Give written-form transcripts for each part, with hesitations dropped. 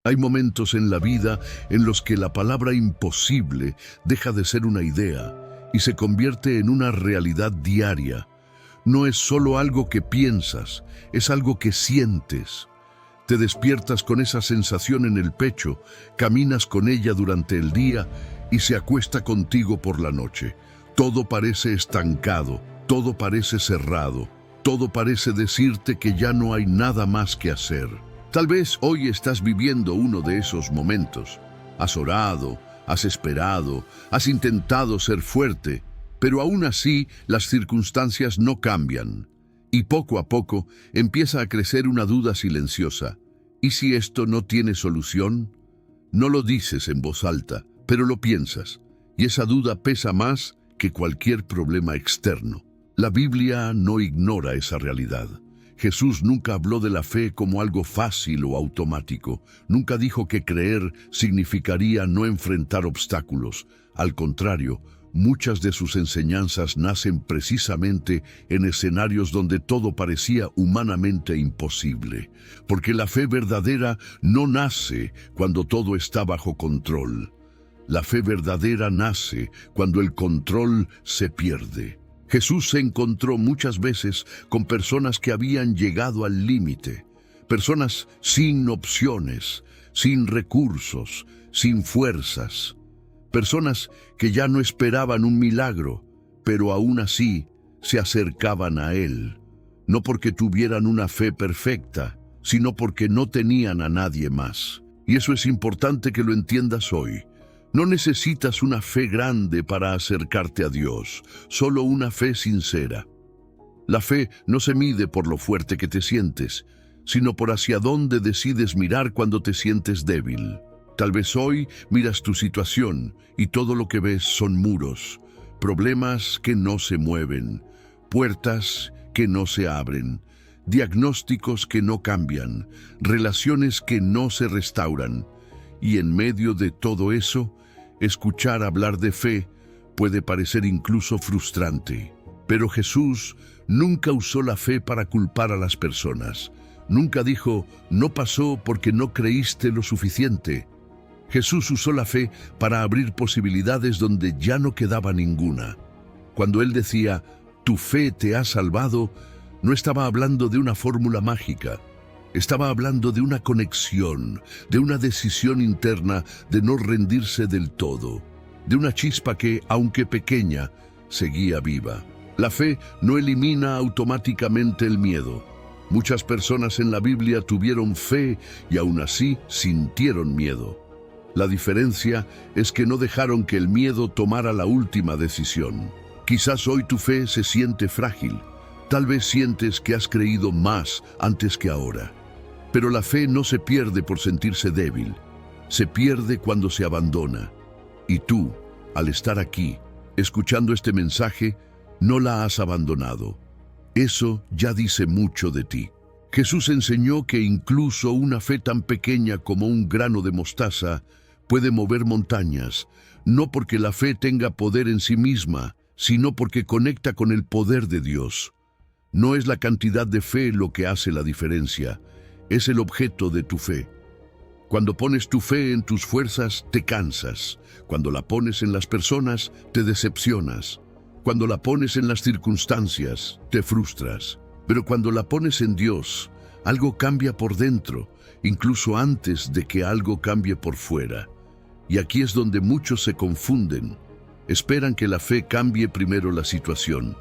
Hay momentos en la vida en los que la palabra imposible deja de ser una idea y se convierte en una realidad diaria. No es solo algo que piensas, es algo que sientes. Te despiertas con esa sensación en el pecho, caminas con ella durante el día y se acuesta contigo por la noche. Todo parece estancado, todo parece cerrado, todo parece decirte que ya no hay nada más que hacer. Tal vez hoy estás viviendo uno de esos momentos. Has orado, has esperado, has intentado ser fuerte, pero aún así las circunstancias no cambian. Y poco a poco empieza a crecer una duda silenciosa. ¿Y si esto no tiene solución? No lo dices en voz alta, pero lo piensas, y esa duda pesa más que cualquier problema externo. La Biblia no ignora esa realidad. Jesús nunca habló de la fe como algo fácil o automático. Nunca dijo que creer significaría no enfrentar obstáculos. Al contrario, muchas de sus enseñanzas nacen precisamente en escenarios donde todo parecía humanamente imposible. Porque la fe verdadera no nace cuando todo está bajo control. La fe verdadera nace cuando el control se pierde. Jesús se encontró muchas veces con personas que habían llegado al límite, personas sin opciones, sin recursos, sin fuerzas, personas que ya no esperaban un milagro, pero aún así se acercaban a Él, no porque tuvieran una fe perfecta, sino porque no tenían a nadie más. Y eso es importante que lo entiendas hoy. No necesitas una fe grande para acercarte a Dios, solo una fe sincera. La fe no se mide por lo fuerte que te sientes, sino por hacia dónde decides mirar cuando te sientes débil. Tal vez hoy miras tu situación y todo lo que ves son muros, problemas que no se mueven, puertas que no se abren, diagnósticos que no cambian, relaciones que no se restauran. Y en medio de todo eso, escuchar hablar de fe puede parecer incluso frustrante. Pero Jesús nunca usó la fe para culpar a las personas. Nunca dijo, no pasó porque no creíste lo suficiente. Jesús usó la fe para abrir posibilidades donde ya no quedaba ninguna. Cuando Él decía, tu fe te ha salvado, no estaba hablando de una fórmula mágica. Estaba hablando de una conexión, de una decisión interna de no rendirse del todo, de una chispa que, aunque pequeña, seguía viva. La fe no elimina automáticamente el miedo. Muchas personas en la Biblia tuvieron fe y aún así sintieron miedo. La diferencia es que no dejaron que el miedo tomara la última decisión. Quizás hoy tu fe se siente frágil. Tal vez sientes que has creído más antes que ahora. Pero la fe no se pierde por sentirse débil, se pierde cuando se abandona. Y tú, al estar aquí, escuchando este mensaje, no la has abandonado. Eso ya dice mucho de ti. Jesús enseñó que incluso una fe tan pequeña como un grano de mostaza puede mover montañas, no porque la fe tenga poder en sí misma, sino porque conecta con el poder de Dios. No es la cantidad de fe lo que hace la diferencia, es el objeto de tu fe. Cuando pones tu fe en tus fuerzas, te cansas. Cuando la pones en las personas, te decepcionas. Cuando la pones en las circunstancias, te frustras. Pero cuando la pones en Dios, algo cambia por dentro, incluso antes de que algo cambie por fuera. Y aquí es donde muchos se confunden. Esperan que la fe cambie primero la situación.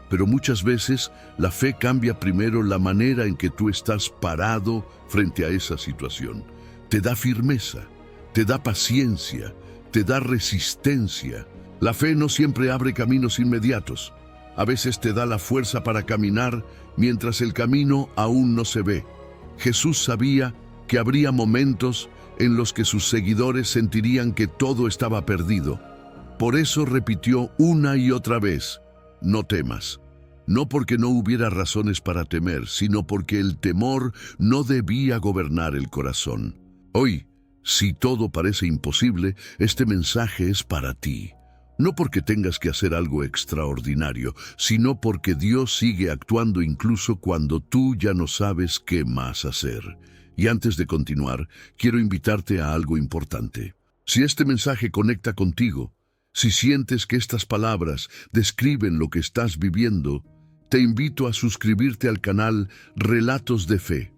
Pero muchas veces la fe cambia primero la manera en que tú estás parado frente a esa situación. Te da firmeza, te da paciencia, te da resistencia. La fe no siempre abre caminos inmediatos. A veces te da la fuerza para caminar mientras el camino aún no se ve. Jesús sabía que habría momentos en los que sus seguidores sentirían que todo estaba perdido. Por eso repitió una y otra vez, no temas. No porque no hubiera razones para temer, sino porque el temor no debía gobernar el corazón. Hoy, si todo parece imposible, este mensaje es para ti. No porque tengas que hacer algo extraordinario, sino porque Dios sigue actuando incluso cuando tú ya no sabes qué más hacer. Y antes de continuar, quiero invitarte a algo importante. Si este mensaje conecta contigo, si sientes que estas palabras describen lo que estás viviendo, te invito a suscribirte al canal Relatos de Fe.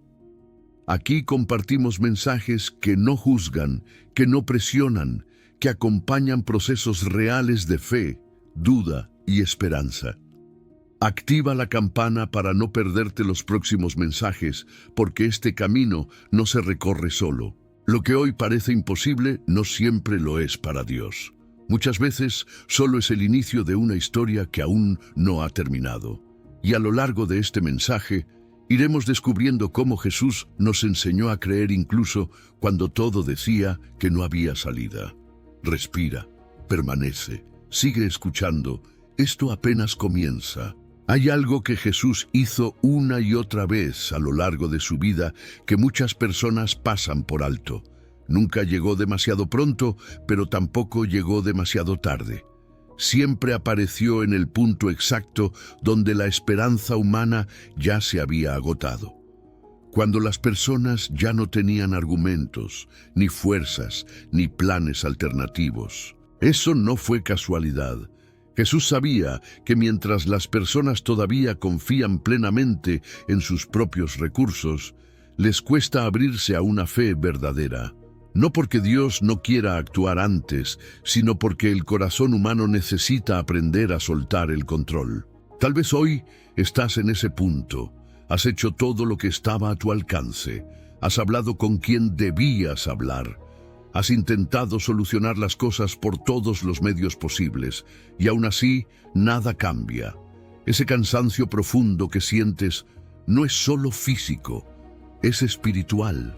Aquí compartimos mensajes que no juzgan, que no presionan, que acompañan procesos reales de fe, duda y esperanza. Activa la campana para no perderte los próximos mensajes, porque este camino no se recorre solo. Lo que hoy parece imposible no siempre lo es para Dios. Muchas veces solo es el inicio de una historia que aún no ha terminado. Y a lo largo de este mensaje, iremos descubriendo cómo Jesús nos enseñó a creer incluso cuando todo decía que no había salida. Respira, permanece, sigue escuchando. Esto apenas comienza. Hay algo que Jesús hizo una y otra vez a lo largo de su vida que muchas personas pasan por alto. Nunca llegó demasiado pronto, pero tampoco llegó demasiado tarde. Siempre apareció en el punto exacto donde la esperanza humana ya se había agotado. Cuando las personas ya no tenían argumentos, ni fuerzas, ni planes alternativos. Eso no fue casualidad. Jesús sabía que mientras las personas todavía confían plenamente en sus propios recursos, les cuesta abrirse a una fe verdadera. No porque Dios no quiera actuar antes, sino porque el corazón humano necesita aprender a soltar el control. Tal vez hoy estás en ese punto. Has hecho todo lo que estaba a tu alcance. Has hablado con quien debías hablar. Has intentado solucionar las cosas por todos los medios posibles, y aún así nada cambia. Ese cansancio profundo que sientes no es solo físico, es espiritual.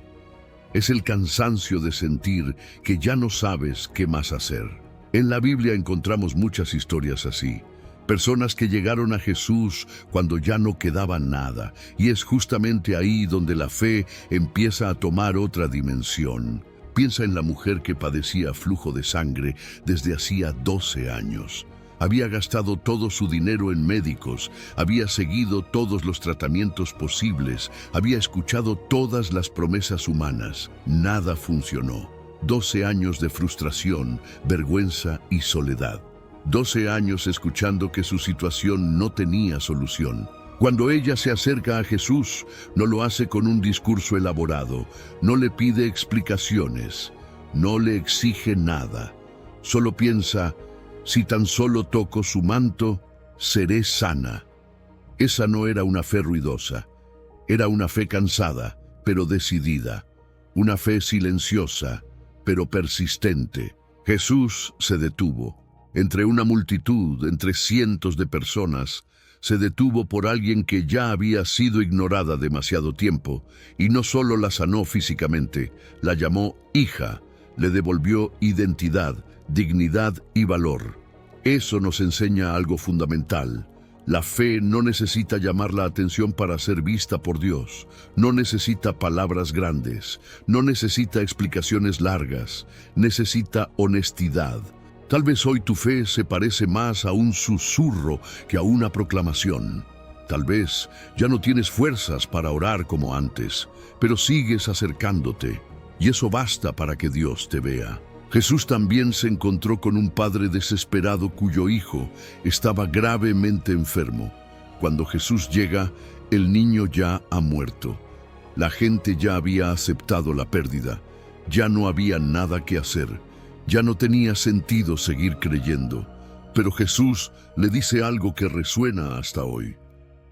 Es el cansancio de sentir que ya no sabes qué más hacer. En la Biblia encontramos muchas historias así. Personas que llegaron a Jesús cuando ya no quedaba nada, y es justamente ahí donde la fe empieza a tomar otra dimensión. Piensa en la mujer que padecía flujo de sangre desde hacía 12 años. Había gastado todo su dinero en médicos, había seguido todos los tratamientos posibles, había escuchado todas las promesas humanas. Nada funcionó. 12 años de frustración, vergüenza y soledad. 12 años escuchando que su situación no tenía solución. Cuando ella se acerca a Jesús, no lo hace con un discurso elaborado, no le pide explicaciones, no le exige nada. Solo piensa, si tan solo toco su manto, seré sana. Esa no era una fe ruidosa, era una fe cansada, pero decidida. Una fe silenciosa, pero persistente. Jesús se detuvo. Entre una multitud, entre cientos de personas, se detuvo por alguien que ya había sido ignorada demasiado tiempo, y no solo la sanó físicamente, la llamó hija, le devolvió identidad, dignidad y valor. Eso nos enseña algo fundamental. La fe no necesita llamar la atención para ser vista por Dios, no necesita palabras grandes, no necesita explicaciones largas, necesita honestidad. Tal vez hoy tu fe se parece más a un susurro que a una proclamación. Tal vez ya no tienes fuerzas para orar como antes, pero sigues acercándote, y eso basta para que Dios te vea. Jesús también se encontró con un padre desesperado cuyo hijo estaba gravemente enfermo. Cuando Jesús llega, el niño ya ha muerto. La gente ya había aceptado la pérdida. Ya no había nada que hacer. Ya no tenía sentido seguir creyendo. Pero Jesús le dice algo que resuena hasta hoy.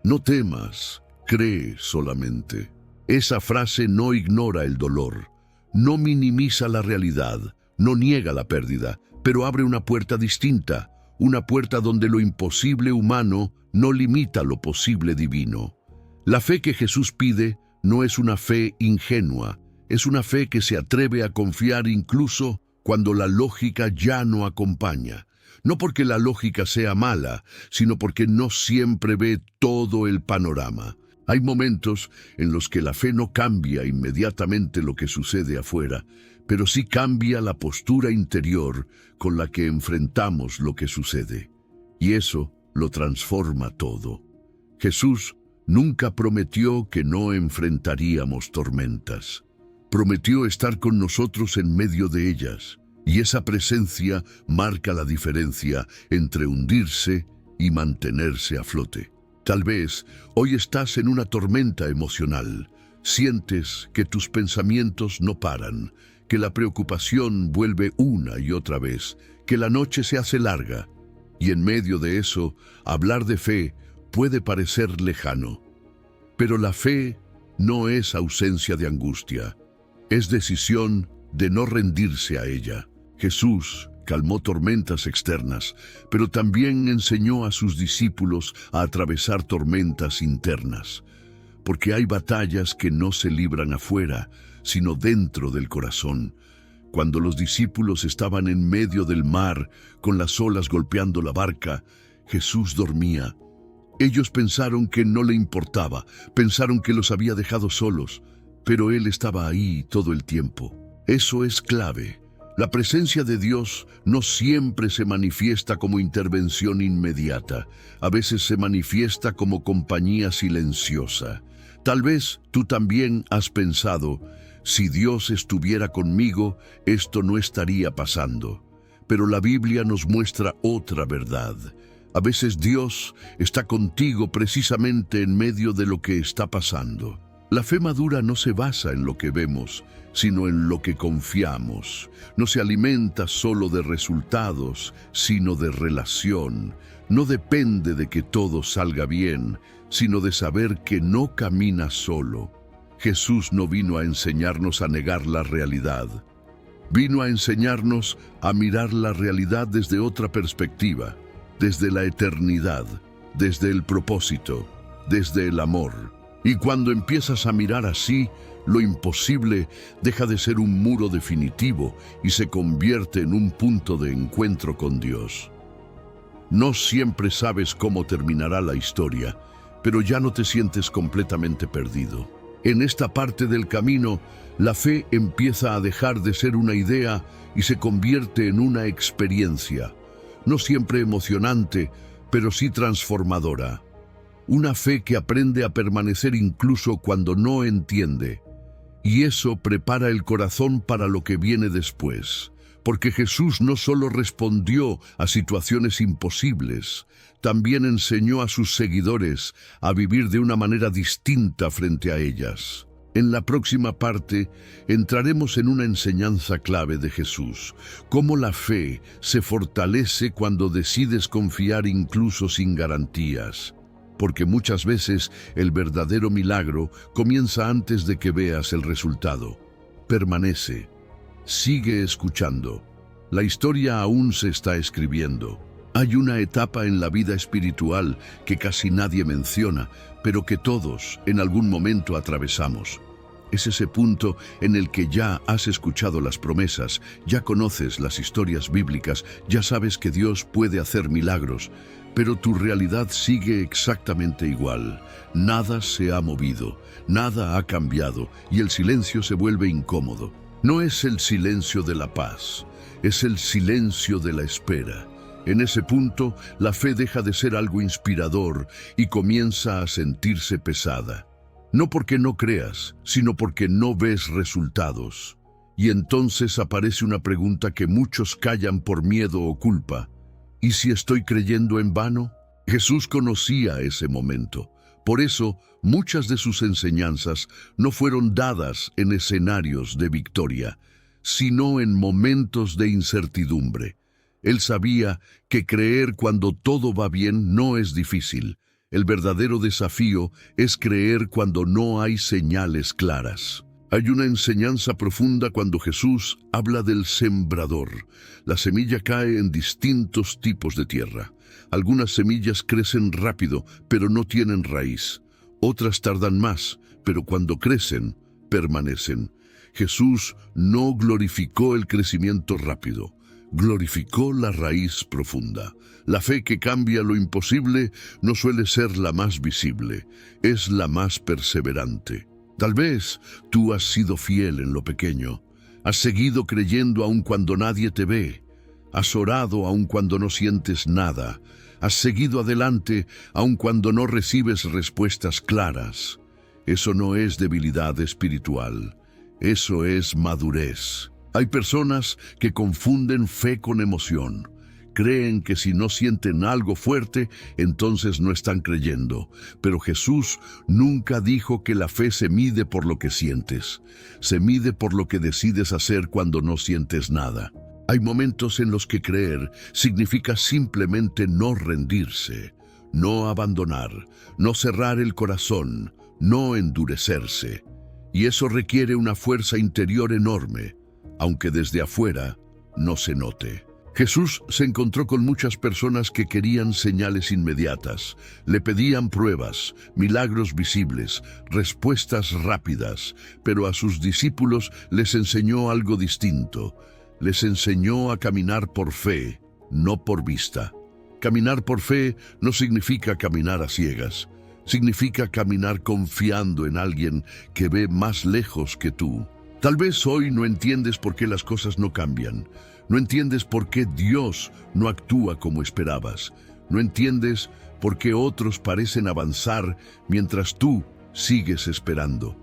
No temas, cree solamente. Esa frase no ignora el dolor, no minimiza la realidad, no niega la pérdida, pero abre una puerta distinta, una puerta donde lo imposible humano no limita lo posible divino. La fe que Jesús pide no es una fe ingenua, es una fe que se atreve a confiar incluso cuando la lógica ya no acompaña. No porque la lógica sea mala, sino porque no siempre ve todo el panorama. Hay momentos en los que la fe no cambia inmediatamente lo que sucede afuera, pero sí cambia la postura interior con la que enfrentamos lo que sucede. Y eso lo transforma todo. Jesús Nunca prometió que no enfrentaríamos tormentas. Prometió estar con nosotros en medio de ellas, y esa presencia marca la diferencia entre hundirse y mantenerse a flote. Tal vez hoy estás en una tormenta emocional. Sientes que tus pensamientos no paran, que la preocupación vuelve una y otra vez, que la noche se hace larga. Y en medio de eso, hablar de fe puede parecer lejano. Pero la fe no es ausencia de angustia, es decisión de no rendirse a ella. Jesús calmó tormentas externas, pero también enseñó a sus discípulos a atravesar tormentas internas, porque hay batallas que no se libran afuera, sino dentro del corazón. Cuando los discípulos estaban en medio del mar, con las olas golpeando la barca, Jesús dormía. Ellos pensaron que no le importaba, pensaron que los había dejado solos, pero Él estaba ahí todo el tiempo. Eso es clave. La presencia de Dios no siempre se manifiesta como intervención inmediata, a veces se manifiesta como compañía silenciosa. Tal vez tú también has pensado, si Dios estuviera conmigo, esto no estaría pasando. Pero la Biblia nos muestra otra verdad. A veces Dios está contigo precisamente en medio de lo que está pasando. La fe madura no se basa en lo que vemos, sino en lo que confiamos. No se alimenta solo de resultados, sino de relación. No depende de que todo salga bien, sino de saber que no camina solo. Jesús no vino a enseñarnos a negar la realidad. Vino a enseñarnos a mirar la realidad desde otra perspectiva, desde la eternidad, desde el propósito, desde el amor. Y cuando empiezas a mirar así, lo imposible deja de ser un muro definitivo y se convierte en un punto de encuentro con Dios. No siempre sabes cómo terminará la historia, pero ya no te sientes completamente perdido. En esta parte del camino, la fe empieza a dejar de ser una idea y se convierte en una experiencia, no siempre emocionante, pero sí transformadora. Una fe que aprende a permanecer incluso cuando no entiende. Y eso prepara el corazón para lo que viene después. Porque Jesús no solo respondió a situaciones imposibles, también enseñó a sus seguidores a vivir de una manera distinta frente a ellas. En la próxima parte entraremos en una enseñanza clave de Jesús, cómo la fe se fortalece cuando decides confiar incluso sin garantías. Porque muchas veces el verdadero milagro comienza antes de que veas el resultado. Permanece. Sigue escuchando. La historia aún se está escribiendo. Hay una etapa en la vida espiritual que casi nadie menciona, pero que todos en algún momento atravesamos. Es ese punto en el que ya has escuchado las promesas, ya conoces las historias bíblicas, ya sabes que Dios puede hacer milagros, pero tu realidad sigue exactamente igual. Nada se ha movido, nada ha cambiado y el silencio se vuelve incómodo. No es el silencio de la paz, es el silencio de la espera. En ese punto, la fe deja de ser algo inspirador y comienza a sentirse pesada. No porque no creas, sino porque no ves resultados. Y entonces aparece una pregunta que muchos callan por miedo o culpa. ¿Y si estoy creyendo en vano? Jesús conocía ese momento. Por eso, muchas de sus enseñanzas no fueron dadas en escenarios de victoria, sino en momentos de incertidumbre. Él sabía que creer cuando todo va bien no es difícil. El verdadero desafío es creer cuando no hay señales claras. Hay una enseñanza profunda cuando Jesús habla del sembrador. La semilla cae en distintos tipos de tierra. Algunas semillas crecen rápido, pero no tienen raíz. Otras tardan más, pero cuando crecen, permanecen. Jesús no glorificó el crecimiento rápido. Glorificó la raíz profunda. La fe que cambia lo imposible no suele ser la más visible, es la más perseverante. Tal vez tú has sido fiel en lo pequeño, has seguido creyendo aun cuando nadie te ve, has orado aun cuando no sientes nada, has seguido adelante aun cuando no recibes respuestas claras. Eso no es debilidad espiritual, eso es madurez. Hay personas que confunden fe con emoción. Creen que si no sienten algo fuerte, entonces no están creyendo. Pero Jesús nunca dijo que la fe se mide por lo que sientes. Se mide por lo que decides hacer cuando no sientes nada. Hay momentos en los que creer significa simplemente no rendirse, no abandonar, no cerrar el corazón, no endurecerse. Y eso requiere una fuerza interior enorme, aunque desde afuera no se note. Jesús se encontró con muchas personas que querían señales inmediatas, le pedían pruebas, milagros visibles, respuestas rápidas, pero a sus discípulos les enseñó algo distinto. Les enseñó a caminar por fe, no por vista. Caminar por fe no significa caminar a ciegas, significa caminar confiando en alguien que ve más lejos que tú. Tal vez hoy no entiendes por qué las cosas no cambian. No entiendes por qué Dios no actúa como esperabas. No entiendes por qué otros parecen avanzar mientras tú sigues esperando.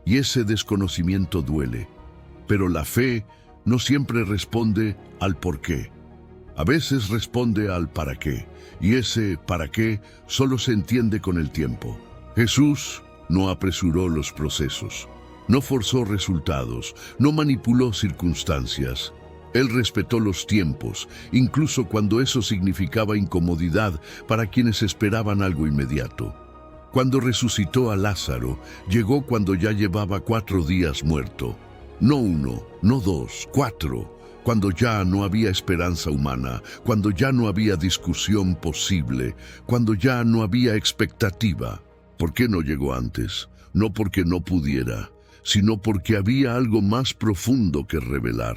Y ese desconocimiento duele. Pero la fe no siempre responde al por qué. A veces responde al para qué. Y ese para qué solo se entiende con el tiempo. Jesús no apresuró los procesos. No forzó resultados. No manipuló circunstancias. Él respetó los tiempos, incluso cuando eso significaba incomodidad para quienes esperaban algo inmediato. Cuando resucitó a Lázaro, llegó cuando ya llevaba 4 días muerto. No 1, no 2, 4. Cuando ya no había esperanza humana, cuando ya no había discusión posible, cuando ya no había expectativa. ¿Por qué no llegó antes? No porque no pudiera, sino porque había algo más profundo que revelar.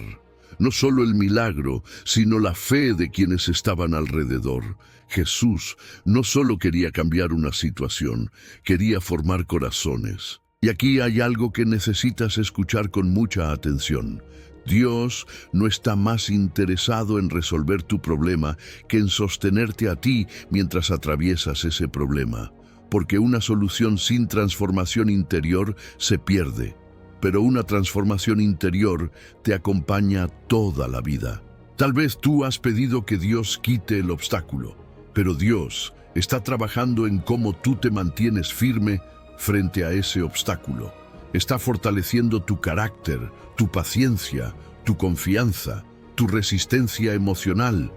No solo el milagro, sino la fe de quienes estaban alrededor. Jesús no solo quería cambiar una situación, quería formar corazones. Y aquí hay algo que necesitas escuchar con mucha atención. Dios no está más interesado en resolver tu problema que en sostenerte a ti mientras atraviesas ese problema. Porque una solución sin transformación interior se pierde. Pero una transformación interior te acompaña toda la vida. Tal vez tú has pedido que Dios quite el obstáculo, pero Dios está trabajando en cómo tú te mantienes firme frente a ese obstáculo. Está fortaleciendo tu carácter, tu paciencia, tu confianza, tu resistencia emocional.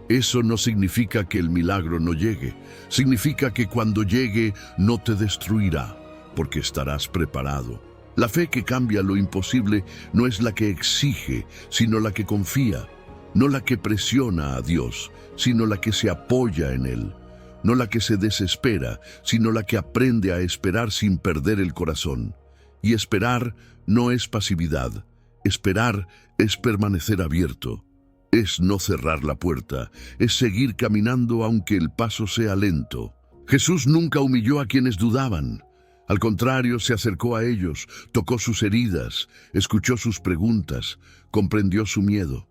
Eso no significa que el milagro no llegue. Significa que cuando llegue no te destruirá, porque estarás preparado. La fe que cambia lo imposible no es la que exige, sino la que confía. No la que presiona a Dios, sino la que se apoya en Él. No la que se desespera, sino la que aprende a esperar sin perder el corazón. Y esperar no es pasividad. Esperar es permanecer abierto. Es no cerrar la puerta. Es seguir caminando aunque el paso sea lento. Jesús nunca humilló a quienes dudaban. Al contrario, se acercó a ellos, tocó sus heridas, escuchó sus preguntas, comprendió su miedo.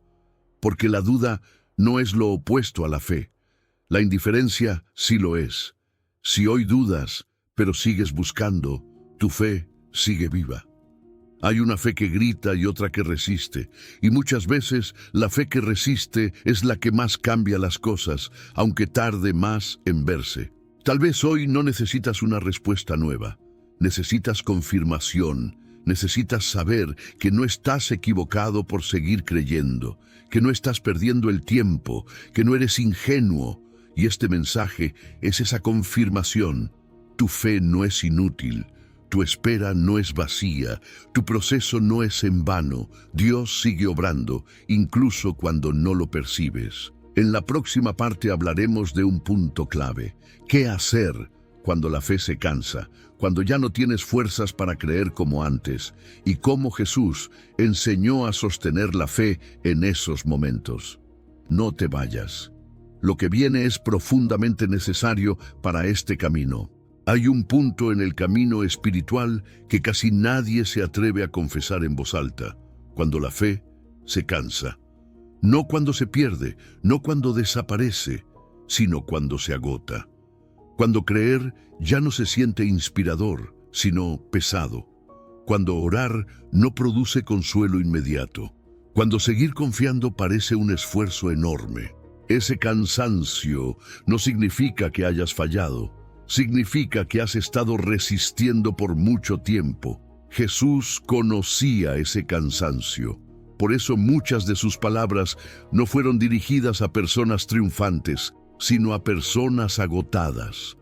Porque la duda no es lo opuesto a la fe. La indiferencia sí lo es. Si hoy dudas, pero sigues buscando, tu fe sigue viva. Hay una fe que grita y otra que resiste, y muchas veces la fe que resiste es la que más cambia las cosas, aunque tarde más en verse. Tal vez hoy no necesitas una respuesta nueva. Necesitas confirmación, necesitas saber que no estás equivocado por seguir creyendo, que no estás perdiendo el tiempo, que no eres ingenuo. Y este mensaje es esa confirmación. Tu fe no es inútil, tu espera no es vacía, tu proceso no es en vano. Dios sigue obrando, incluso cuando no lo percibes. En la próxima parte hablaremos de un punto clave. ¿Qué hacer cuando la fe se cansa? Cuando ya no tienes fuerzas para creer como antes, y cómo Jesús enseñó a sostener la fe en esos momentos. No te vayas. Lo que viene es profundamente necesario para este camino. Hay un punto en el camino espiritual que casi nadie se atreve a confesar en voz alta, cuando la fe se cansa. No cuando se pierde, no cuando desaparece, sino cuando se agota. Cuando creer ya no se siente inspirador, sino pesado. Cuando orar no produce consuelo inmediato. Cuando seguir confiando parece un esfuerzo enorme. Ese cansancio no significa que hayas fallado. Significa que has estado resistiendo por mucho tiempo. Jesús conocía ese cansancio. Por eso muchas de sus palabras no fueron dirigidas a personas triunfantes, sino a personas agotadas.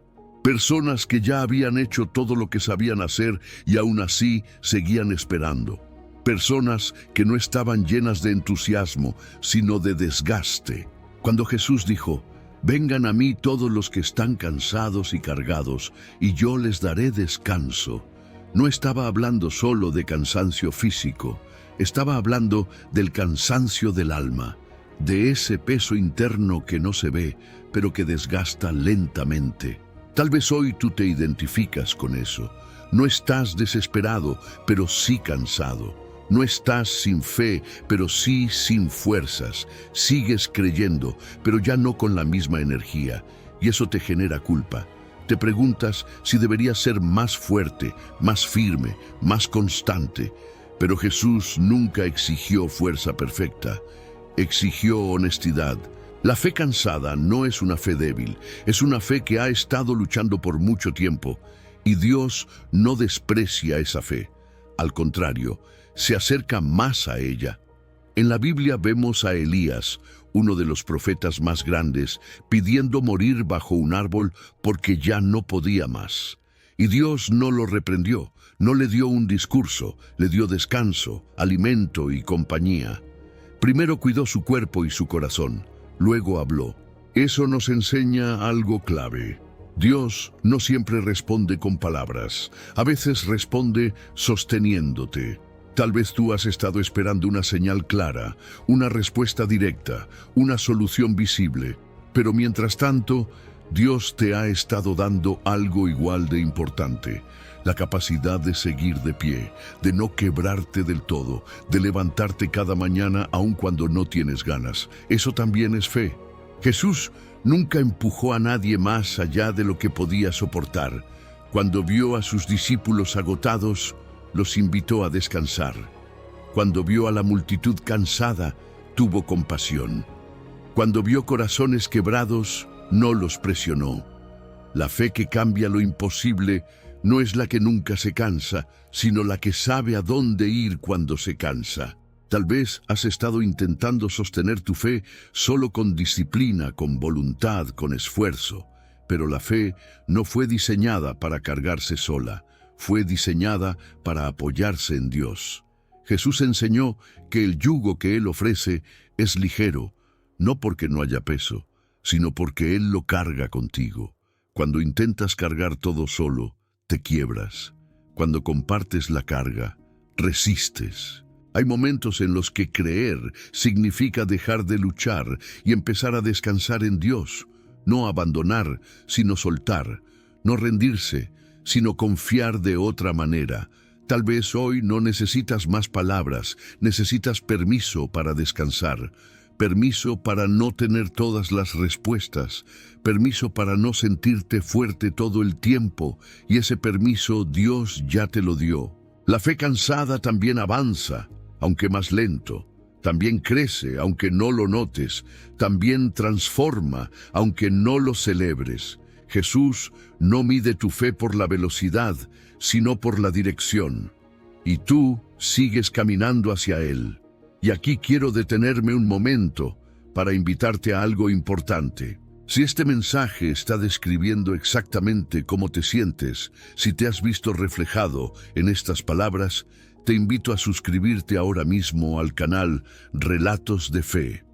Personas que ya habían hecho todo lo que sabían hacer y aún así seguían esperando. Personas que no estaban llenas de entusiasmo, sino de desgaste. Cuando Jesús dijo, «Vengan a mí todos los que están cansados y cargados, y yo les daré descanso», no estaba hablando solo de cansancio físico, estaba hablando del cansancio del alma, de ese peso interno que no se ve, pero que desgasta lentamente. Tal vez hoy tú te identificas con eso. No estás desesperado, pero sí cansado. No estás sin fe, pero sí sin fuerzas. Sigues creyendo, pero ya no con la misma energía, y eso te genera culpa. Te preguntas si deberías ser más fuerte, más firme, más constante. Pero Jesús nunca exigió fuerza perfecta. Exigió honestidad. La fe cansada no es una fe débil, es una fe que ha estado luchando por mucho tiempo, y Dios no desprecia esa fe. Al contrario, se acerca más a ella. En la Biblia vemos a Elías, uno de los profetas más grandes, pidiendo morir bajo un árbol porque ya no podía más. Y Dios no lo reprendió, no le dio un discurso, le dio descanso, alimento y compañía. Primero cuidó su cuerpo y su corazón, luego habló. Eso nos enseña algo clave. Dios no siempre responde con palabras, a veces responde sosteniéndote. Tal vez tú has estado esperando una señal clara, una respuesta directa, una solución visible, pero mientras tanto, Dios te ha estado dando algo igual de importante: la capacidad de seguir de pie, de no quebrarte del todo, de levantarte cada mañana aun cuando no tienes ganas. Eso también es fe. Jesús nunca empujó a nadie más allá de lo que podía soportar. Cuando vio a sus discípulos agotados, los invitó a descansar. Cuando vio a la multitud cansada, tuvo compasión. Cuando vio corazones quebrados, no los presionó. La fe que cambia lo imposible no es la que nunca se cansa, sino la que sabe a dónde ir cuando se cansa. Tal vez has estado intentando sostener tu fe solo con disciplina, con voluntad, con esfuerzo. Pero la fe no fue diseñada para cargarse sola, fue diseñada para apoyarse en Dios. Jesús enseñó que el yugo que Él ofrece es ligero, no porque no haya peso, sino porque Él lo carga contigo. Cuando intentas cargar todo solo, te quiebras. Cuando compartes la carga, resistes. Hay momentos en los que creer significa dejar de luchar y empezar a descansar en Dios. No abandonar, sino soltar. No rendirse, sino confiar de otra manera. Tal vez hoy no necesitas más palabras, necesitas permiso para descansar. Permiso para no tener todas las respuestas, permiso para no sentirte fuerte todo el tiempo, y ese permiso Dios ya te lo dio. La fe cansada también avanza, aunque más lento. También crece, aunque no lo notes. También transforma, aunque no lo celebres. Jesús no mide tu fe por la velocidad, sino por la dirección. Y tú sigues caminando hacia Él. Y aquí quiero detenerme un momento para invitarte a algo importante. Si este mensaje está describiendo exactamente cómo te sientes, si te has visto reflejado en estas palabras, te invito a suscribirte ahora mismo al canal Relatos de Fe.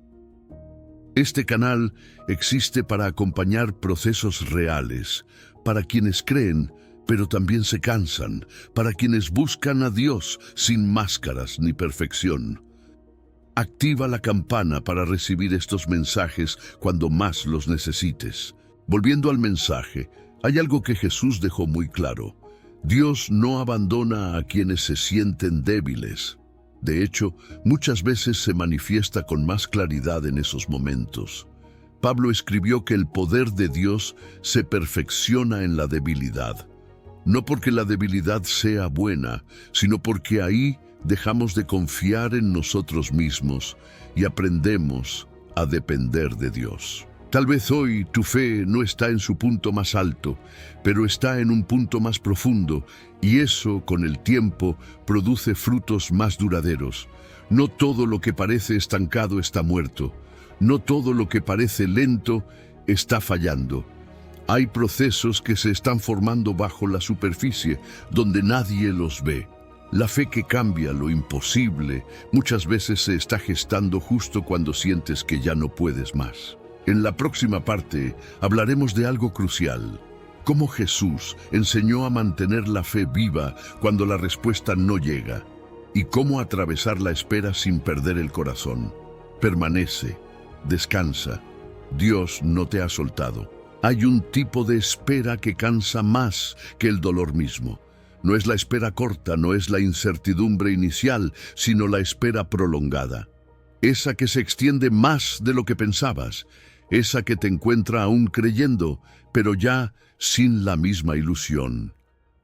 Este canal existe para acompañar procesos reales, para quienes creen, pero también se cansan, para quienes buscan a Dios sin máscaras ni perfección. Activa la campana para recibir estos mensajes cuando más los necesites. Volviendo al mensaje, hay algo que Jesús dejó muy claro. Dios no abandona a quienes se sienten débiles. De hecho, muchas veces se manifiesta con más claridad en esos momentos. Pablo escribió que el poder de Dios se perfecciona en la debilidad. No porque la debilidad sea buena, sino porque ahí dejamos de confiar en nosotros mismos y aprendemos a depender de Dios. Tal vez hoy tu fe no está en su punto más alto, pero está en un punto más profundo, y eso, con el tiempo, produce frutos más duraderos. No todo lo que parece estancado está muerto. No todo lo que parece lento está fallando. Hay procesos que se están formando bajo la superficie, donde nadie los ve. La fe que cambia lo imposible muchas veces se está gestando justo cuando sientes que ya no puedes más. En la próxima parte hablaremos de algo crucial: cómo Jesús enseñó a mantener la fe viva cuando la respuesta no llega, y cómo atravesar la espera sin perder el corazón. Permanece, descansa. Dios no te ha soltado. Hay un tipo de espera que cansa más que el dolor mismo. No es la espera corta, no es la incertidumbre inicial, sino la espera prolongada. Esa que se extiende más de lo que pensabas. Esa que te encuentra aún creyendo, pero ya sin la misma ilusión.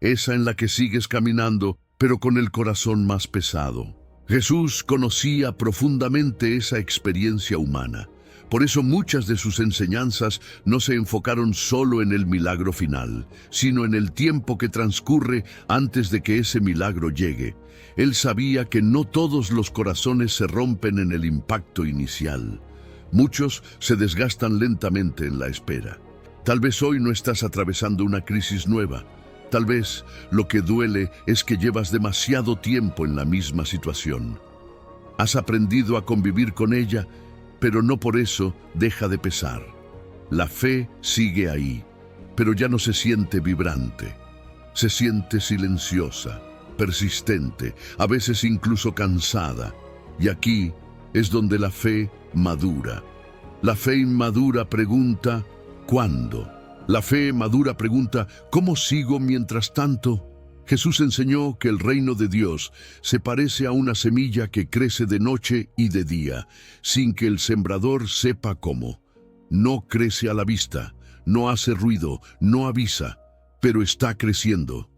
Esa en la que sigues caminando, pero con el corazón más pesado. Jesús conocía profundamente esa experiencia humana. Por eso muchas de sus enseñanzas no se enfocaron solo en el milagro final, sino en el tiempo que transcurre antes de que ese milagro llegue. Él sabía que no todos los corazones se rompen en el impacto inicial. Muchos se desgastan lentamente en la espera. Tal vez hoy no estás atravesando una crisis nueva. Tal vez lo que duele es que llevas demasiado tiempo en la misma situación. Has aprendido a convivir con ella, pero no por eso deja de pesar. La fe sigue ahí, pero ya no se siente vibrante. Se siente silenciosa, persistente, a veces incluso cansada. Y aquí es donde la fe madura. La fe inmadura pregunta, ¿cuándo? La fe madura pregunta, ¿cómo sigo mientras tanto? Jesús enseñó que el reino de Dios se parece a una semilla que crece de noche y de día, sin que el sembrador sepa cómo. No crece a la vista, no hace ruido, no avisa, pero está creciendo.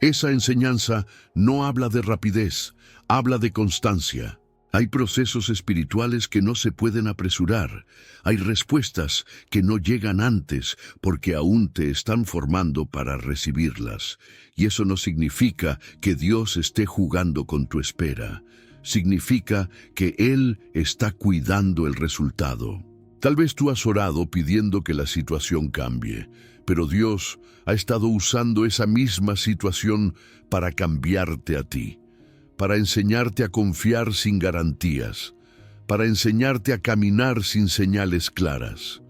Esa enseñanza no habla de rapidez, habla de constancia. Hay procesos espirituales que no se pueden apresurar. Hay respuestas que no llegan antes porque aún te están formando para recibirlas. Y eso no significa que Dios esté jugando con tu espera. Significa que Él está cuidando el resultado. Tal vez tú has orado pidiendo que la situación cambie, pero Dios ha estado usando esa misma situación para cambiarte a ti. Para enseñarte a confiar sin garantías, para enseñarte a caminar sin señales claras,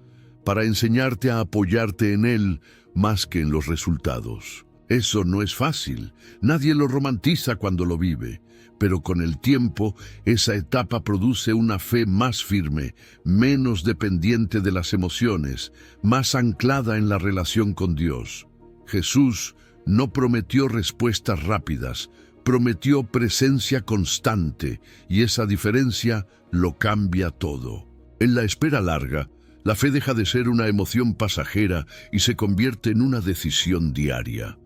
para enseñarte a apoyarte en Él más que en los resultados. Eso no es fácil, nadie lo romantiza cuando lo vive, pero con el tiempo esa etapa produce una fe más firme, menos dependiente de las emociones, más anclada en la relación con Dios. Jesús no prometió respuestas rápidas, prometió presencia constante, y esa diferencia lo cambia todo. En la espera larga, la fe deja de ser una emoción pasajera y se convierte en una decisión diaria.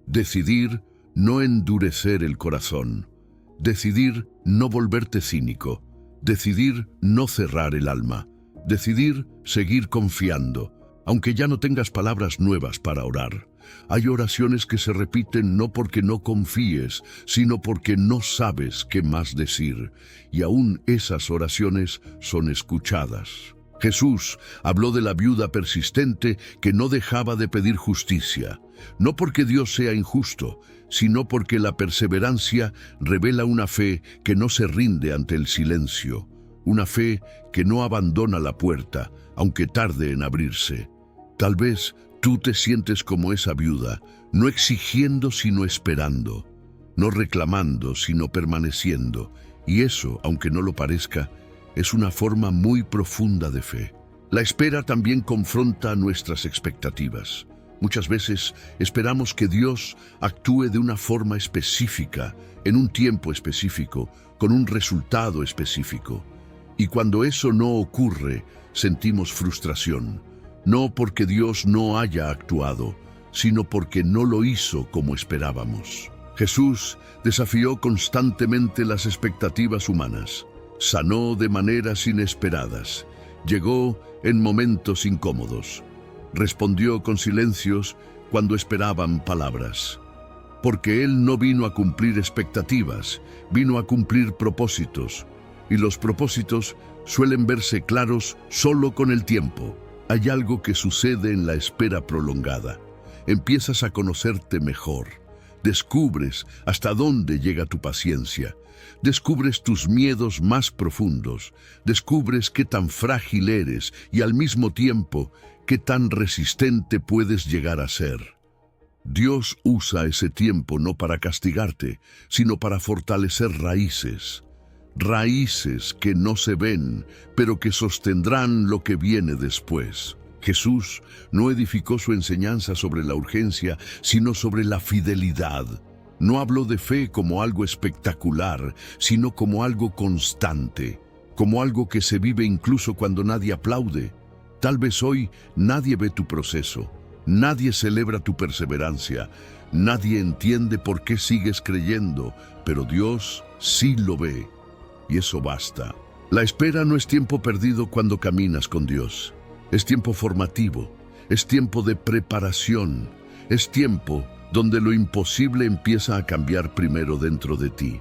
Decidir no endurecer el corazón. Decidir no volverte cínico. Decidir no cerrar el alma. Decidir seguir confiando, aunque ya no tengas palabras nuevas para orar. Hay oraciones que se repiten no porque no confíes, sino porque no sabes qué más decir, y aún esas oraciones son escuchadas. Jesús habló de la viuda persistente que no dejaba de pedir justicia, no porque Dios sea injusto, sino porque la perseverancia revela una fe que no se rinde ante el silencio, una fe que no abandona la puerta, aunque tarde en abrirse. Tal vez tú te sientes como esa viuda, no exigiendo sino esperando, no reclamando sino permaneciendo, y eso, aunque no lo parezca, es una forma muy profunda de fe. La espera también confronta nuestras expectativas. Muchas veces esperamos que Dios actúe de una forma específica, en un tiempo específico, con un resultado específico. Y cuando eso no ocurre, sentimos frustración. No porque Dios no haya actuado, sino porque no lo hizo como esperábamos. Jesús desafió constantemente las expectativas humanas. Sanó de maneras inesperadas. Llegó en momentos incómodos. Respondió con silencios cuando esperaban palabras. Porque Él no vino a cumplir expectativas, vino a cumplir propósitos. Y los propósitos suelen verse claros solo con el tiempo. Hay algo que sucede en la espera prolongada. Empiezas a conocerte mejor. Descubres hasta dónde llega tu paciencia. Descubres tus miedos más profundos. Descubres qué tan frágil eres y al mismo tiempo qué tan resistente puedes llegar a ser. Dios usa ese tiempo no para castigarte, sino para fortalecer raíces. Raíces que no se ven, pero que sostendrán lo que viene después. Jesús no edificó su enseñanza sobre la urgencia, sino sobre la fidelidad. No habló de fe como algo espectacular, sino como algo constante, como algo que se vive incluso cuando nadie aplaude. Tal vez hoy nadie ve tu proceso, nadie celebra tu perseverancia, nadie entiende por qué sigues creyendo, pero Dios sí lo ve. Y eso basta. La espera no es tiempo perdido cuando caminas con Dios. Es tiempo formativo, es tiempo de preparación, es tiempo donde lo imposible empieza a cambiar primero dentro de ti.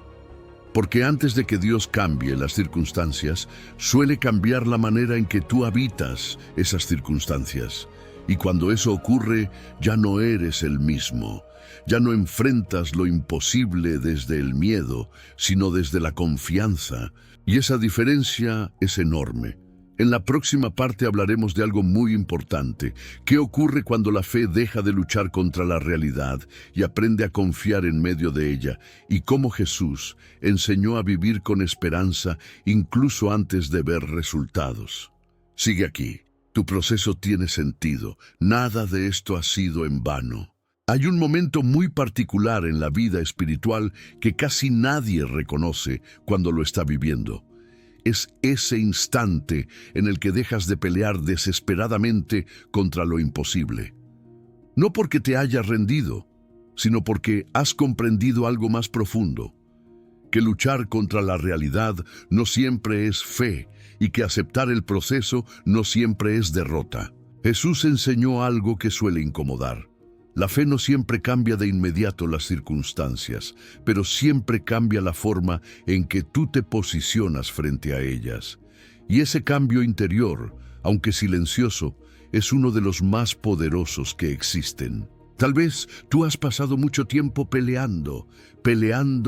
Porque antes de que Dios cambie las circunstancias, suele cambiar la manera en que tú habitas esas circunstancias. Y cuando eso ocurre, ya no eres el mismo. Ya no enfrentas lo imposible desde el miedo, sino desde la confianza. Y esa diferencia es enorme. En la próxima parte hablaremos de algo muy importante. ¿Qué ocurre cuando la fe deja de luchar contra la realidad y aprende a confiar en medio de ella? Y cómo Jesús enseñó a vivir con esperanza incluso antes de ver resultados. Sigue aquí. Tu proceso tiene sentido. Nada de esto ha sido en vano. Hay un momento muy particular en la vida espiritual que casi nadie reconoce cuando lo está viviendo. Es ese instante en el que dejas de pelear desesperadamente contra lo imposible. No porque te hayas rendido, sino porque has comprendido algo más profundo. Que luchar contra la realidad no siempre es fe y que aceptar el proceso no siempre es derrota. Jesús enseñó algo que suele incomodar. La fe no siempre cambia de inmediato las circunstancias, pero siempre cambia la forma en que tú te posicionas frente a ellas. Y ese cambio interior, aunque silencioso, es uno de los más poderosos que existen. Tal vez tú has pasado mucho tiempo peleando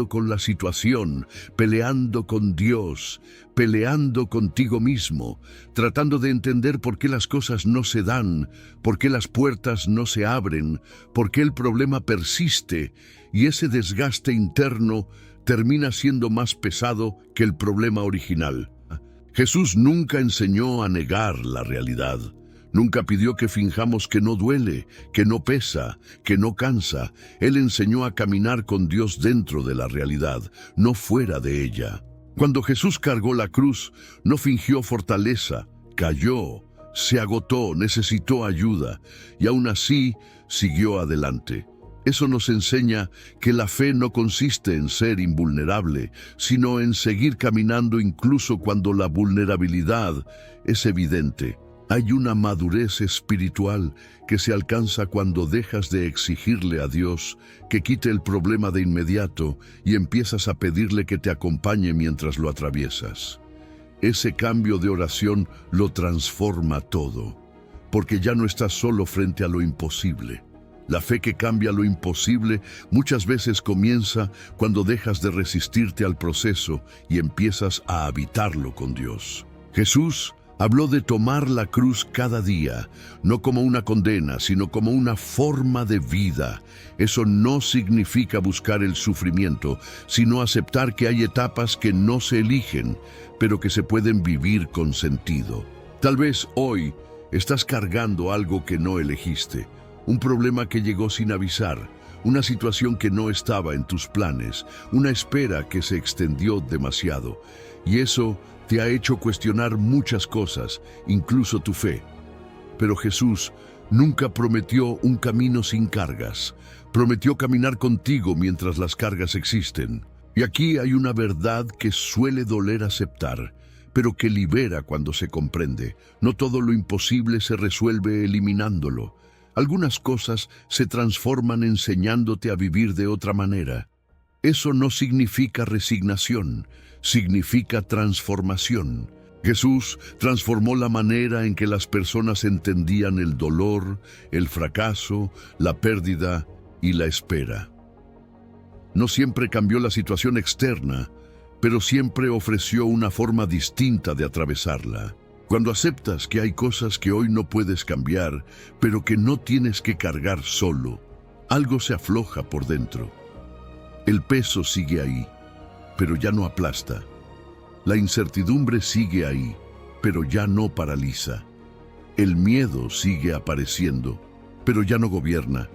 con la situación, peleando con Dios, peleando contigo mismo, tratando de entender por qué las cosas no se dan, por qué las puertas no se abren, por qué el problema persiste, y ese desgaste interno termina siendo más pesado que el problema original. Jesús nunca enseñó a negar la realidad. Nunca pidió que finjamos que no duele, que no pesa, que no cansa. Él enseñó a caminar con Dios dentro de la realidad, no fuera de ella. Cuando Jesús cargó la cruz, no fingió fortaleza, cayó, se agotó, necesitó ayuda, y aún así siguió adelante. Eso nos enseña que la fe no consiste en ser invulnerable, sino en seguir caminando incluso cuando la vulnerabilidad es evidente. Hay una madurez espiritual que se alcanza cuando dejas de exigirle a Dios que quite el problema de inmediato y empiezas a pedirle que te acompañe mientras lo atraviesas. Ese cambio de oración lo transforma todo, porque ya no estás solo frente a lo imposible. La fe que cambia lo imposible muchas veces comienza cuando dejas de resistirte al proceso y empiezas a habitarlo con Dios. Jesús habló de tomar la cruz cada día, no como una condena, sino como una forma de vida. Eso no significa buscar el sufrimiento, sino aceptar que hay etapas que no se eligen, pero que se pueden vivir con sentido. Tal vez hoy estás cargando algo que no elegiste, un problema que llegó sin avisar, una situación que no estaba en tus planes, una espera que se extendió demasiado. Y eso te ha hecho cuestionar muchas cosas, incluso tu fe. Pero Jesús nunca prometió un camino sin cargas. Prometió caminar contigo mientras las cargas existen. Y aquí hay una verdad que suele doler aceptar, pero que libera cuando se comprende. No todo lo imposible se resuelve eliminándolo. Algunas cosas se transforman enseñándote a vivir de otra manera. Eso no significa resignación, significa transformación. Jesús transformó la manera en que las personas entendían el dolor, el fracaso, la pérdida y la espera. No siempre cambió la situación externa, pero siempre ofreció una forma distinta de atravesarla. Cuando aceptas que hay cosas que hoy no puedes cambiar, pero que no tienes que cargar solo, algo se afloja por dentro. El peso sigue ahí, pero ya no aplasta. La incertidumbre sigue ahí, pero ya no paraliza. El miedo sigue apareciendo, pero ya no gobierna.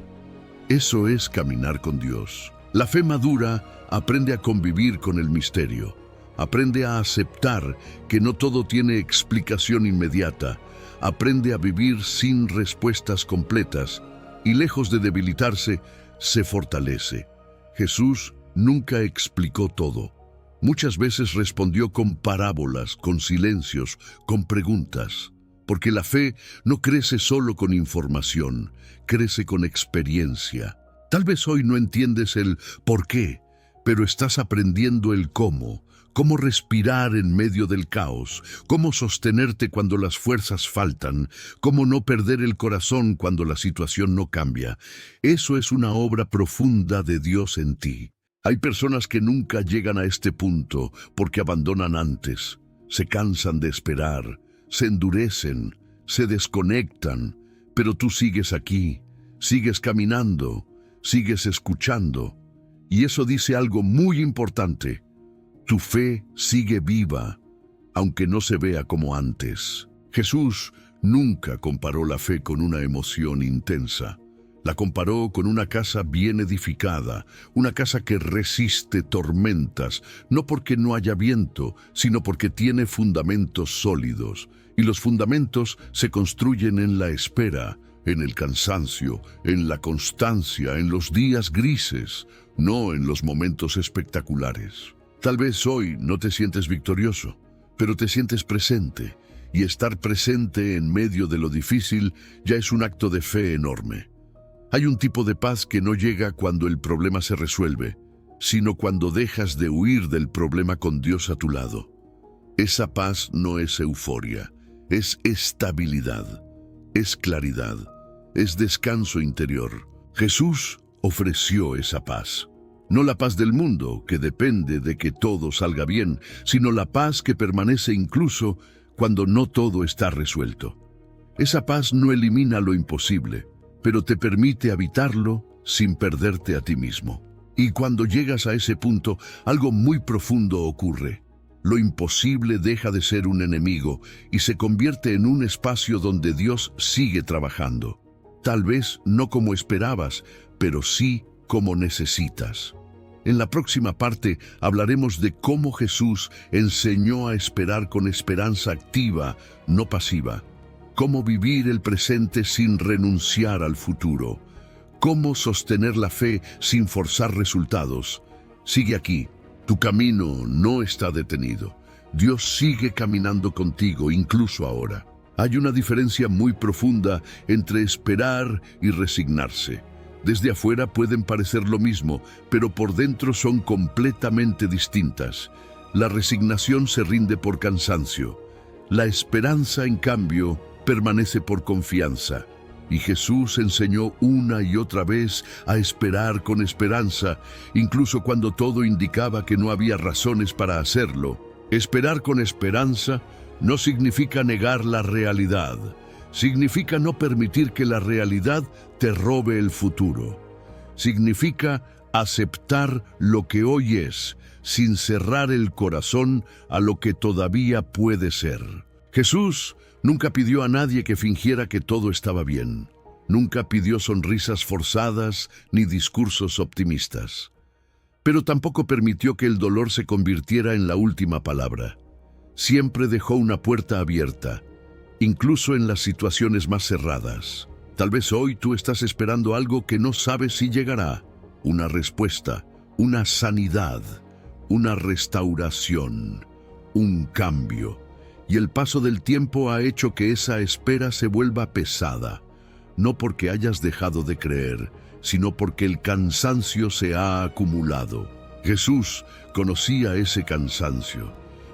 Eso es caminar con Dios. La fe madura aprende a convivir con el misterio. Aprende a aceptar que no todo tiene explicación inmediata. Aprende a vivir sin respuestas completas y, lejos de debilitarse, se fortalece. Jesús nunca explicó todo. Muchas veces respondió con parábolas, con silencios, con preguntas. Porque la fe no crece solo con información, crece con experiencia. Tal vez hoy no entiendes el por qué, pero estás aprendiendo el cómo respirar en medio del caos, cómo sostenerte cuando las fuerzas faltan, cómo no perder el corazón cuando la situación no cambia. Eso es una obra profunda de Dios en ti. Hay personas que nunca llegan a este punto porque abandonan antes, se cansan de esperar, se endurecen, se desconectan, pero tú sigues aquí, sigues caminando, sigues escuchando, y eso dice algo muy importante. Tu fe sigue viva, aunque no se vea como antes. Jesús nunca comparó la fe con una emoción intensa. La comparó con una casa bien edificada, una casa que resiste tormentas, no porque no haya viento, sino porque tiene fundamentos sólidos. Y los fundamentos se construyen en la espera, en el cansancio, en la constancia, en los días grises, no en los momentos espectaculares. Tal vez hoy no te sientes victorioso, pero te sientes presente, y estar presente en medio de lo difícil ya es un acto de fe enorme. Hay un tipo de paz que no llega cuando el problema se resuelve, sino cuando dejas de huir del problema con Dios a tu lado. Esa paz no es euforia, es estabilidad, es claridad, es descanso interior. Jesús ofreció esa paz. No la paz del mundo, que depende de que todo salga bien, sino la paz que permanece incluso cuando no todo está resuelto. Esa paz no elimina lo imposible, pero te permite habitarlo sin perderte a ti mismo. Y cuando llegas a ese punto, algo muy profundo ocurre. Lo imposible deja de ser un enemigo y se convierte en un espacio donde Dios sigue trabajando. Tal vez no como esperabas, pero sí como necesitas. En la próxima parte hablaremos de cómo Jesús enseñó a esperar con esperanza activa, no pasiva. Cómo vivir el presente sin renunciar al futuro. Cómo sostener la fe sin forzar resultados. Sigue aquí. Tu camino no está detenido. Dios sigue caminando contigo, incluso ahora. Hay una diferencia muy profunda entre esperar y resignarse. Desde afuera pueden parecer lo mismo, pero por dentro son completamente distintas. La resignación se rinde por cansancio. La esperanza, en cambio, permanece por confianza. Y Jesús enseñó una y otra vez a esperar con esperanza, incluso cuando todo indicaba que no había razones para hacerlo. Esperar con esperanza no significa negar la realidad. Significa no permitir que la realidad te robe el futuro. Significa aceptar lo que hoy es, sin cerrar el corazón a lo que todavía puede ser. Jesús nunca pidió a nadie que fingiera que todo estaba bien. Nunca pidió sonrisas forzadas ni discursos optimistas. Pero tampoco permitió que el dolor se convirtiera en la última palabra. Siempre dejó una puerta abierta, incluso en las situaciones más cerradas. Tal vez hoy tú estás esperando algo que no sabes si llegará. Una respuesta, una sanidad, una restauración, un cambio. Y el paso del tiempo ha hecho que esa espera se vuelva pesada. No porque hayas dejado de creer, sino porque el cansancio se ha acumulado. Jesús conocía ese cansancio.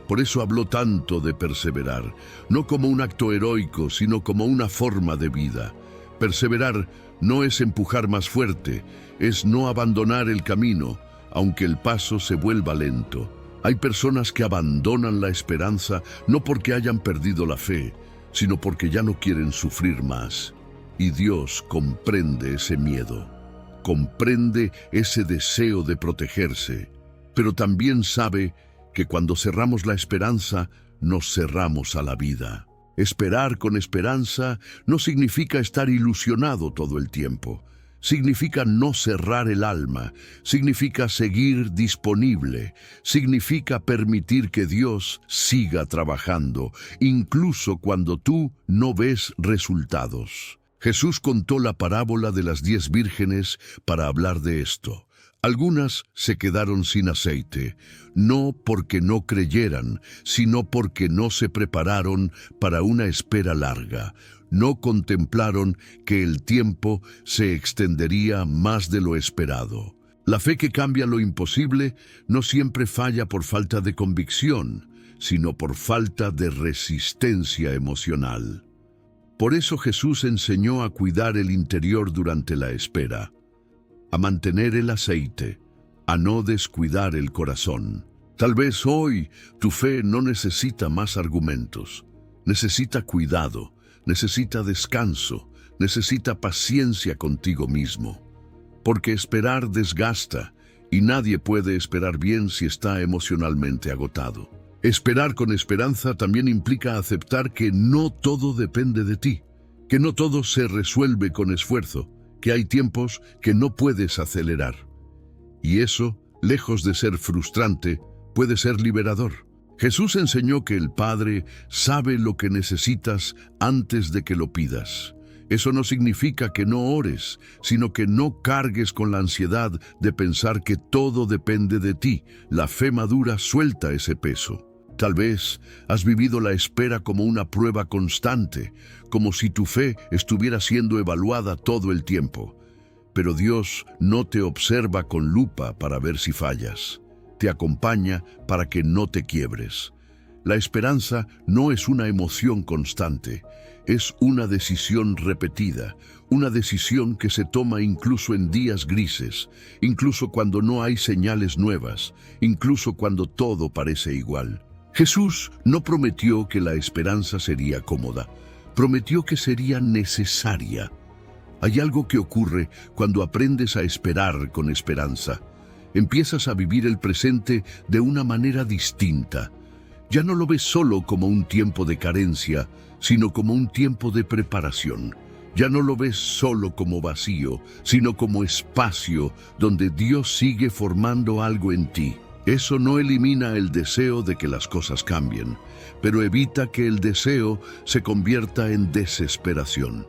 Por eso habló tanto de perseverar, no como un acto heroico, sino como una forma de vida. Perseverar no es empujar más fuerte, es no abandonar el camino, aunque el paso se vuelva lento. Hay personas que abandonan la esperanza no porque hayan perdido la fe, sino porque ya no quieren sufrir más. Y Dios comprende ese miedo, comprende ese deseo de protegerse, pero también sabe que cuando cerramos la esperanza, nos cerramos a la vida. Esperar con esperanza no significa estar ilusionado todo el tiempo. Significa no cerrar el alma, significa seguir disponible, significa permitir que Dios siga trabajando, incluso cuando tú no ves resultados. Jesús contó la parábola de las 10 vírgenes para hablar de esto. Algunas se quedaron sin aceite, no porque no creyeran, sino porque no se prepararon para una espera larga. No contemplaron que el tiempo se extendería más de lo esperado. La fe que cambia lo imposible no siempre falla por falta de convicción, sino por falta de resistencia emocional. Por eso Jesús enseñó a cuidar el interior durante la espera, a mantener el aceite, a no descuidar el corazón. Tal vez hoy tu fe no necesita más argumentos, necesita cuidado, necesita descanso, necesita paciencia contigo mismo. Porque esperar desgasta y nadie puede esperar bien si está emocionalmente agotado. Esperar con esperanza también implica aceptar que no todo depende de ti, que no todo se resuelve con esfuerzo, que hay tiempos que no puedes acelerar. Y eso, lejos de ser frustrante, puede ser liberador. Jesús enseñó que el Padre sabe lo que necesitas antes de que lo pidas. Eso no significa que no ores, sino que no cargues con la ansiedad de pensar que todo depende de ti. La fe madura suelta ese peso. Tal vez has vivido la espera como una prueba constante, como si tu fe estuviera siendo evaluada todo el tiempo. Pero Dios no te observa con lupa para ver si fallas. Te acompaña para que no te quiebres. La esperanza no es una emoción constante, es una decisión repetida, una decisión que se toma incluso en días grises, incluso cuando no hay señales nuevas, incluso cuando todo parece igual. Jesús no prometió que la esperanza sería cómoda, prometió que sería necesaria. Hay algo que ocurre cuando aprendes a esperar con esperanza. Empiezas a vivir el presente de una manera distinta. Ya no lo ves solo como un tiempo de carencia, sino como un tiempo de preparación. Ya no lo ves solo como vacío, sino como espacio donde Dios sigue formando algo en ti. Eso no elimina el deseo de que las cosas cambien, pero evita que el deseo se convierta en desesperación.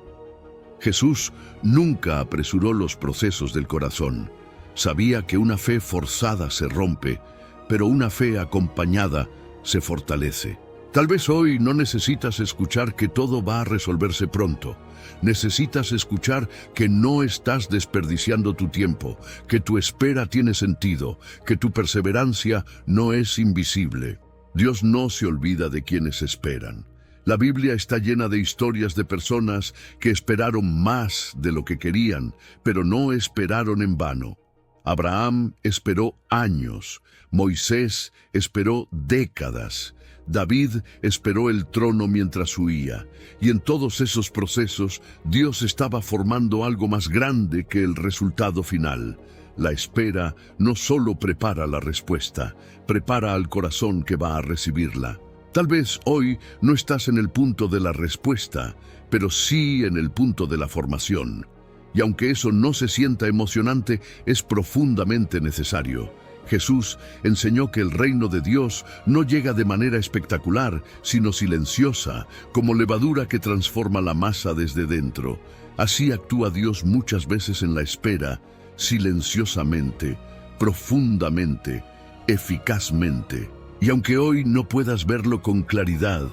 Jesús nunca apresuró los procesos del corazón. Sabía que una fe forzada se rompe, pero una fe acompañada se fortalece. Tal vez hoy no necesitas escuchar que todo va a resolverse pronto. Necesitas escuchar que no estás desperdiciando tu tiempo, que tu espera tiene sentido, que tu perseverancia no es invisible. Dios no se olvida de quienes esperan. La Biblia está llena de historias de personas que esperaron más de lo que querían, pero no esperaron en vano. Abraham esperó años, Moisés esperó décadas, David esperó el trono mientras huía, y en todos esos procesos Dios estaba formando algo más grande que el resultado final. La espera no solo prepara la respuesta, prepara al corazón que va a recibirla. Tal vez hoy no estás en el punto de la respuesta, pero sí en el punto de la formación. Y aunque eso no se sienta emocionante, es profundamente necesario. Jesús enseñó que el reino de Dios no llega de manera espectacular, sino silenciosa, como levadura que transforma la masa desde dentro. Así actúa Dios muchas veces en la espera, silenciosamente, profundamente, eficazmente. Y aunque hoy no puedas verlo con claridad,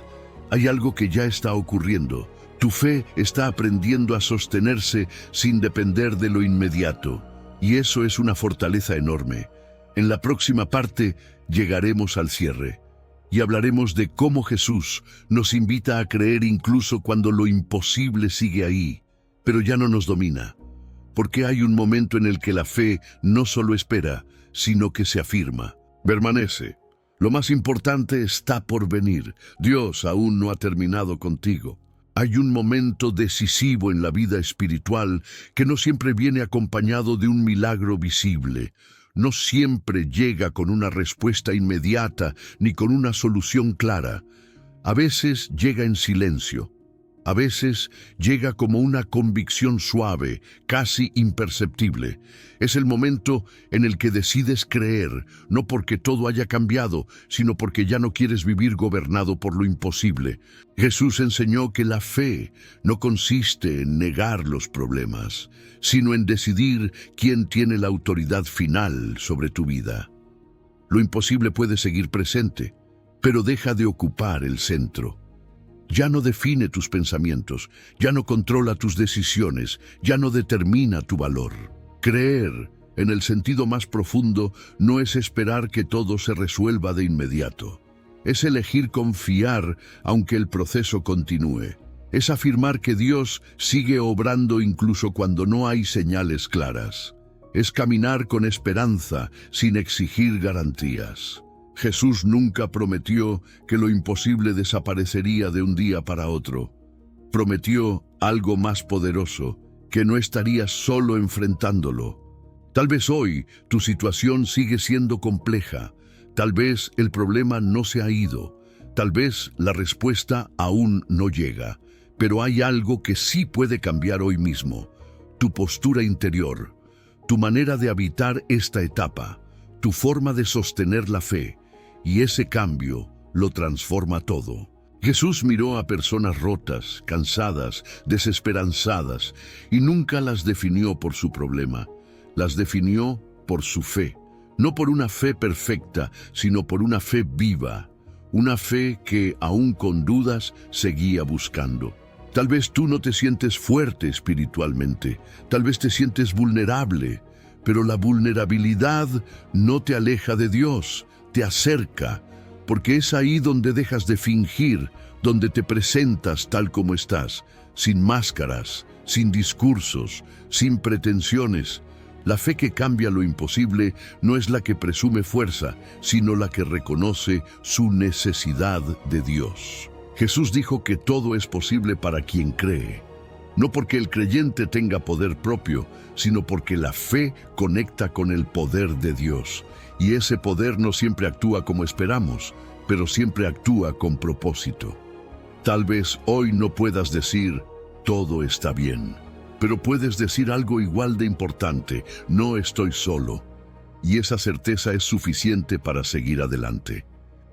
hay algo que ya está ocurriendo. Tu fe está aprendiendo a sostenerse sin depender de lo inmediato. Y eso es una fortaleza enorme. En la próxima parte llegaremos al cierre y hablaremos de cómo Jesús nos invita a creer incluso cuando lo imposible sigue ahí, pero ya no nos domina. Porque hay un momento en el que la fe no solo espera, sino que se afirma, permanece. Lo más importante está por venir. Dios aún no ha terminado contigo. Hay un momento decisivo en la vida espiritual que no siempre viene acompañado de un milagro visible. No siempre llega con una respuesta inmediata ni con una solución clara. A veces llega en silencio. A veces llega como una convicción suave, casi imperceptible. Es el momento en el que decides creer, no porque todo haya cambiado, sino porque ya no quieres vivir gobernado por lo imposible. Jesús enseñó que la fe no consiste en negar los problemas, sino en decidir quién tiene la autoridad final sobre tu vida. Lo imposible puede seguir presente, pero deja de ocupar el centro. Ya no define tus pensamientos, ya no controla tus decisiones, ya no determina tu valor. Creer, en el sentido más profundo, no es esperar que todo se resuelva de inmediato. Es elegir confiar aunque el proceso continúe. Es afirmar que Dios sigue obrando incluso cuando no hay señales claras. Es caminar con esperanza sin exigir garantías. Jesús nunca prometió que lo imposible desaparecería de un día para otro. Prometió algo más poderoso, que no estarías solo enfrentándolo. Tal vez hoy tu situación sigue siendo compleja. Tal vez el problema no se ha ido. Tal vez la respuesta aún no llega. Pero hay algo que sí puede cambiar hoy mismo. Tu postura interior, tu manera de habitar esta etapa, tu forma de sostener la fe. Y ese cambio lo transforma todo. Jesús miró a personas rotas, cansadas, desesperanzadas, y nunca las definió por su problema. Las definió por su fe. No por una fe perfecta, sino por una fe viva. Una fe que, aún con dudas, seguía buscando. Tal vez tú no te sientes fuerte espiritualmente. Tal vez te sientes vulnerable. Pero la vulnerabilidad no te aleja de Dios. Te acerca, porque es ahí donde dejas de fingir, donde te presentas tal como estás, sin máscaras, sin discursos, sin pretensiones. La fe que cambia lo imposible no es la que presume fuerza, sino la que reconoce su necesidad de Dios. Jesús dijo que todo es posible para quien cree. No porque el creyente tenga poder propio, sino porque la fe conecta con el poder de Dios. Y ese poder no siempre actúa como esperamos, pero siempre actúa con propósito. Tal vez hoy no puedas decir, todo está bien, pero puedes decir algo igual de importante, no estoy solo. Y esa certeza es suficiente para seguir adelante.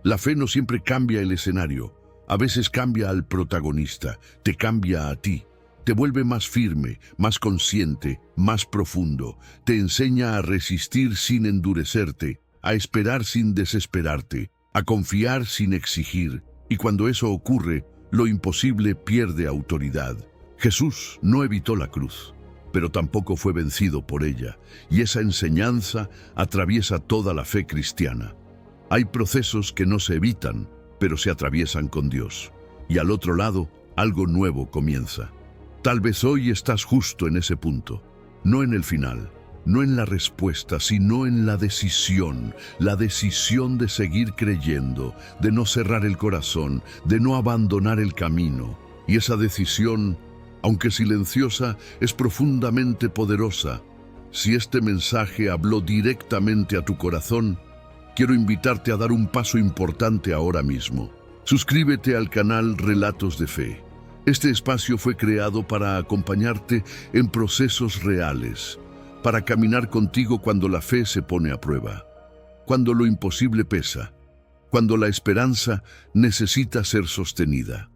La fe no siempre cambia el escenario, a veces cambia al protagonista, te cambia a ti. Te vuelve más firme, más consciente, más profundo. Te enseña a resistir sin endurecerte, a esperar sin desesperarte, a confiar sin exigir. Y cuando eso ocurre, lo imposible pierde autoridad. Jesús no evitó la cruz, pero tampoco fue vencido por ella. Y esa enseñanza atraviesa toda la fe cristiana. Hay procesos que no se evitan, pero se atraviesan con Dios. Y al otro lado, algo nuevo comienza. Tal vez hoy estás justo en ese punto, no en el final, no en la respuesta, sino en la decisión de seguir creyendo, de no cerrar el corazón, de no abandonar el camino. Y esa decisión, aunque silenciosa, es profundamente poderosa. Si este mensaje habló directamente a tu corazón, quiero invitarte a dar un paso importante ahora mismo. Suscríbete al canal Relatos de Fe. Este espacio fue creado para acompañarte en procesos reales, para caminar contigo cuando la fe se pone a prueba, cuando lo imposible pesa, cuando la esperanza necesita ser sostenida.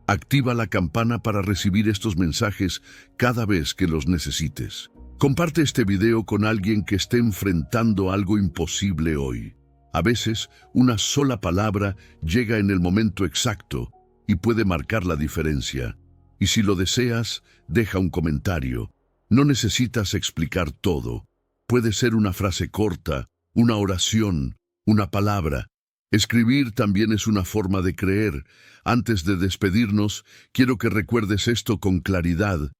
Activa la campana para recibir estos mensajes cada vez que los necesites. Comparte este video con alguien que esté enfrentando algo imposible hoy. A veces, una sola palabra llega en el momento exacto y puede marcar la diferencia. Y si lo deseas, deja un comentario. No necesitas explicar todo. Puede ser una frase corta, una oración, una palabra. Escribir también es una forma de creer. Antes de despedirnos, quiero que recuerdes esto con claridad.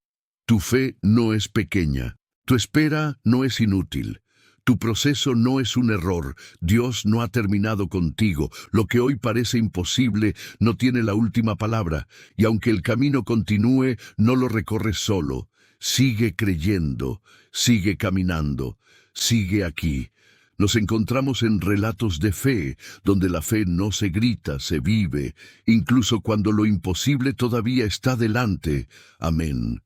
Tu fe no es pequeña. Tu espera no es inútil. Tu proceso no es un error. Dios no ha terminado contigo. Lo que hoy parece imposible no tiene la última palabra. Y aunque el camino continúe, no lo recorres solo. Sigue creyendo, sigue caminando, sigue aquí. Nos encontramos en Relatos de Fe, donde la fe no se grita, se vive, incluso cuando lo imposible todavía está delante. Amén.